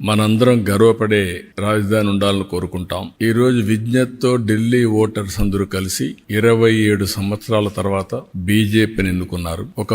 మనందరం గర్వపడే రాజధాని ఉండాలని కోరుకుంటాం. ఈ రోజు విజ్ఞతతో ఢిల్లీ ఓటర్స్ అందరూ కలిసి 27 సంవత్సరాల తర్వాత బీజేపీని ఎన్నుకున్నారు. ఒక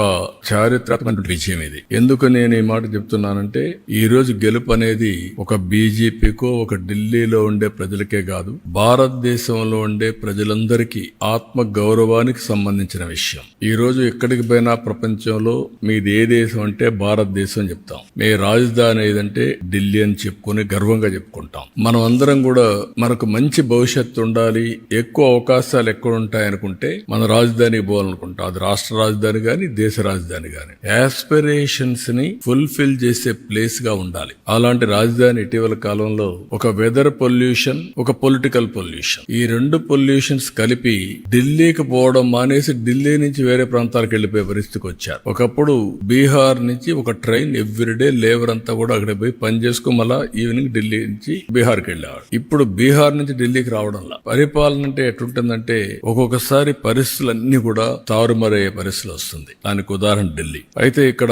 చారిత్రాత్మక విజయం ఇది. ఎందుకు నేను ఈ మాట చెప్తున్నానంటే, ఈ రోజు గెలుపు అనేది ఒక బీజేపీకో ఒక ఢిల్లీలో ఉండే ప్రజలకే కాదు, భారతదేశంలో ఉండే ప్రజలందరికీ ఆత్మ గౌరవానికి సంబంధించిన విషయం. ఈ రోజు ఎక్కడికి పోయినా ప్రపంచంలో మీది ఏ దేశం అంటే భారతదేశం చెప్తాం. మీ రాజధాని ఏదంటే ఢిల్లీ అని చెప్పుకుని గర్వంగా చెప్పుకుంటాం. మనం అందరం కూడా మనకు మంచి భవిష్యత్తు ఉండాలి, ఎక్కువ అవకాశాలు ఎక్కడ ఉంటాయి అనుకుంటే మన రాజధానికి పోవాలనుకుంటాం. అది రాష్ట్ర రాజధాని గాని దేశ రాజధాని గాని యాస్పిరేషన్స్ ని ఫుల్ఫిల్ చేసే ప్లేస్ గా ఉండాలి. అలాంటి రాజధాని ఇటీవల కాలంలో ఒక వెదర్ పొల్యూషన్, ఒక పొలిటికల్ పొల్యూషన్, ఈ రెండు పొల్యూషన్స్ కలిపి ఢిల్లీకి పోవడం మానేసి ఢిల్లీ నుంచి వేరే ప్రాంతాలకు వెళ్లిపోయే పరిస్థితికి వచ్చారు. ఒకప్పుడు బీహార్ నుంచి ఒక ట్రైన్ ఎవ్రీడే లేబర్ అంతా కూడా అక్కడ పోయి పని చేసుకుని మళ్ళా ఈవినింగ్ ఢిల్లీ నుంచి బీహార్కి వెళ్ళేవాడు. ఇప్పుడు బీహార్ నుంచి ఢిల్లీకి రావడంలా పరిపాలన అంటే ఎట్లుంటుందంటే ఒక్కొక్కసారి పరిస్థితులన్నీ కూడా తారుమారయ్యే పరిస్థితులు వస్తుంది. దానికి ఉదాహరణ ఢిల్లీ. అయితే ఇక్కడ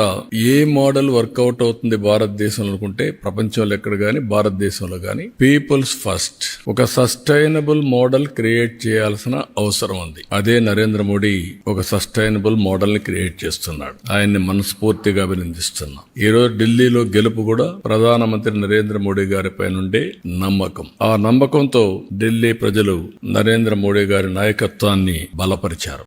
ఏ మోడల్ వర్కౌట్ అవుతుంది భారతదేశంలో అనుకుంటే, ప్రపంచంలో ఎక్కడ గాని భారతదేశంలో గాని పీపుల్స్ ఫస్ట్ ఒక సస్టైనబుల్ మోడల్ క్రియేట్ చేయాల్సిన అవసరం ఉంది. అదే నరేంద్ర మోడీ ఒక సస్టైనబుల్ మోడల్ ని క్రియేట్ చేస్తున్నాడు. ఆయన్ని మనస్ఫూర్తిగా అభినందిస్తున్నాం. ఈ రోజు ఢిల్లీలో గెలుపు కూడా ప్రధానమంత్రి నరేంద్ర మోడీ గారి పైనుండే నమ్మకం. ఆ నమ్మకంతో ఢిల్లీ ప్రజలు నరేంద్ర మోడీ గారి నాయకత్వాన్ని బలపరిచారు.